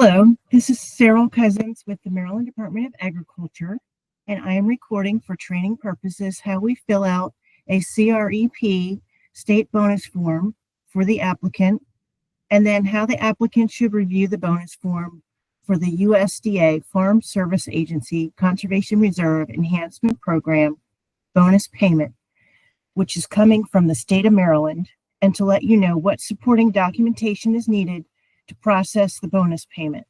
Hello, this is Cyril Cousins with the Maryland Department of Agriculture, and I am recording for training purposes how we fill out a CREP state bonus form for the applicant, and then how the applicant should review the bonus form for the USDA Farm Service Agency Conservation Reserve Enhancement Program bonus payment, which is coming from the state of Maryland, and to let you know what supporting documentation is needed to process the bonus payment.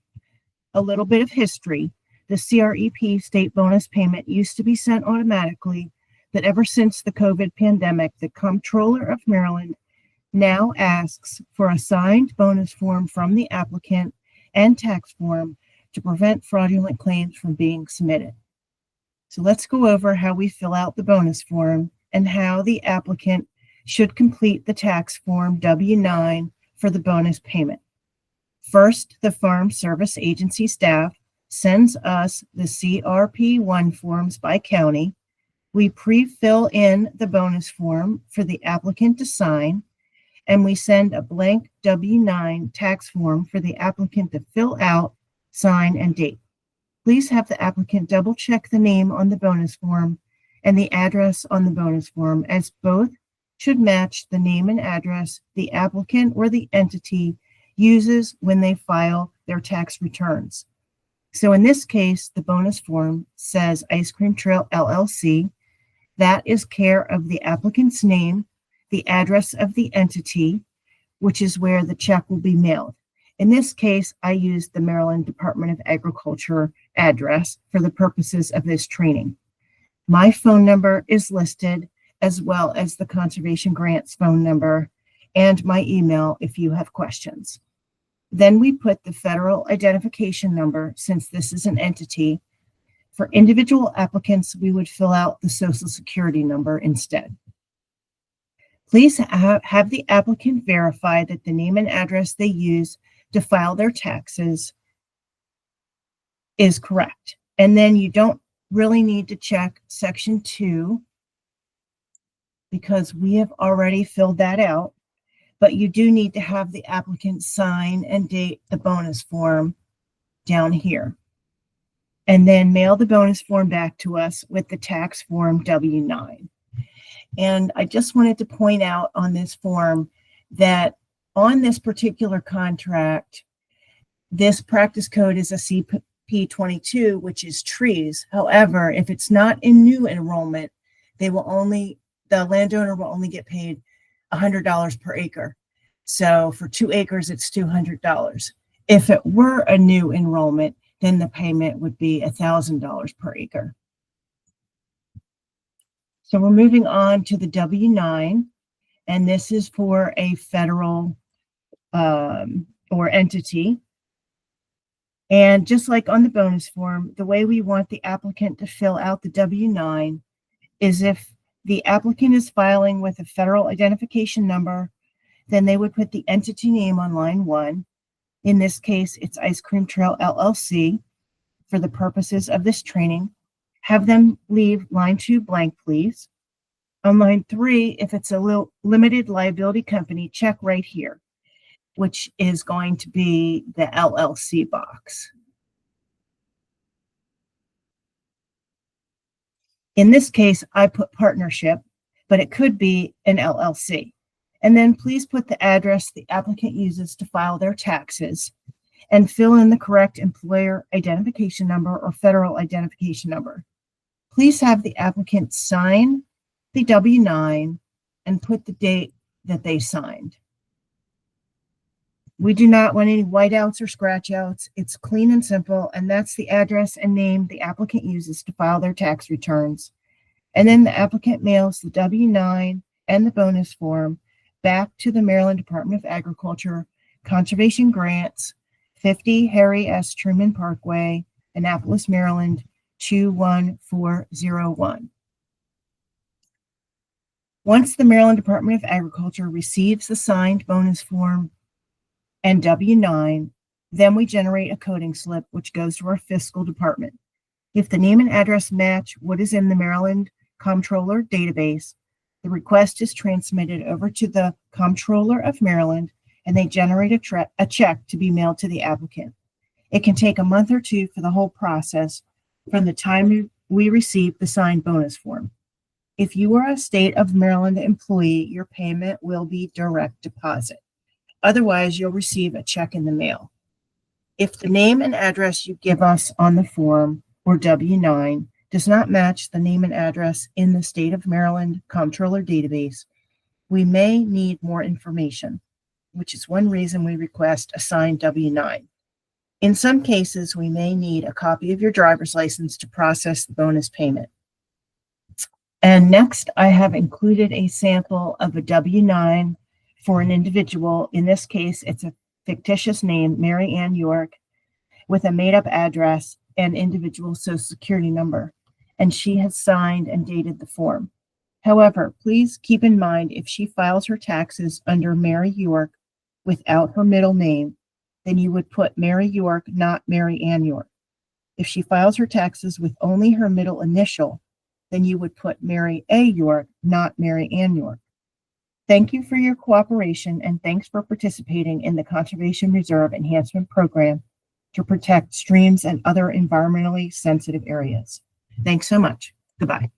A little bit of history. The CREP state bonus payment used to be sent automatically, but ever since the COVID pandemic, the Comptroller of Maryland now asks for a signed bonus form from the applicant and tax form to prevent fraudulent claims from being submitted. So let's go over how we fill out the bonus form and how the applicant should complete the tax form W-9 for the bonus payment. First, the Farm Service Agency staff sends us the CRP1 forms by county. We pre-fill in the bonus form for the applicant to sign, and we send a blank W-9 tax form for the applicant to fill out, sign, and date. Please have the applicant double check the name on the bonus form and the address on the bonus form, as both should match the name and address the applicant or the entity uses when they file their tax returns. So in this case, the bonus form says Ice Cream Trail LLC. That is care of the applicant's name, the address of the entity, which is where the check will be mailed. In this case, I used the Maryland Department of Agriculture address for the purposes of this training. My phone number is listed, as well as the Conservation Grants phone number and my email if you have questions. Then we put the federal identification number, since this is an entity. For individual applicants, we would fill out the Social Security number instead. Please have the applicant verify that the name and address they use to file their taxes is correct. And then you don't really need to check Section 2 because we have already filled that out. But you do need to have the applicant sign and date the bonus form down here, and then mail the bonus form back to us with the tax form W-9. And I just wanted to point out on this form that on this particular contract, this practice code is a CP22, which is trees. However, if it's not in new enrollment, the landowner will only get paid $100 per acre. So for 2 acres, it's $200. If it were a new enrollment, then the payment would be $1,000 per acre. So we're moving on to the W-9, and this is for a federal or entity. And just like on the bonus form, the way we want the applicant to fill out the W-9 is if the applicant is filing with a federal identification number, then they would put the entity name on line 1. In this case, it's Ice Cream Trail LLC for the purposes of this training. Have them leave line 2 blank, please. On line 3, if it's a limited liability company, check right here, which is going to be the LLC box. In this case, I put partnership, but it could be an LLC. And then please put the address the applicant uses to file their taxes and fill in the correct employer identification number or federal identification number. Please have the applicant sign the W-9 and put the date that they signed. We do not want any whiteouts or scratch outs. It's clean and simple, and that's the address and name the applicant uses to file their tax returns. And then the applicant mails the W-9 and the bonus form back to the Maryland Department of Agriculture, Conservation Grants, 50 Harry S. Truman Parkway, Annapolis, Maryland, 21401. Once the Maryland Department of Agriculture receives the signed bonus form and W-9, then we generate a coding slip, which goes to our fiscal department. If the name and address match what is in the Maryland Comptroller database, the request is transmitted over to the Comptroller of Maryland, and they generate a check to be mailed to the applicant. It can take a month or two for the whole process from the time we receive the signed bonus form. If you are a state of Maryland employee, your payment will be direct deposit. Otherwise, you'll receive a check in the mail. If the name and address you give us on the form or W-9 does not match the name and address in the state of Maryland Comptroller database, we may need more information, which is one reason we request a signed W-9. In some cases, we may need a copy of your driver's license to process the bonus payment. And next, I have included a sample of a W-9 for an individual. In this case, it's a fictitious name, Mary Ann York, with a made-up address and individual social security number, and she has signed and dated the form. However, please keep in mind if she files her taxes under Mary York without her middle name, then you would put Mary York, not Mary Ann York. If she files her taxes with only her middle initial, then you would put Mary A. York, not Mary Ann York. Thank you for your cooperation and thanks for participating in the Conservation Reserve Enhancement Program to protect streams and other environmentally sensitive areas. Thanks so much. Goodbye.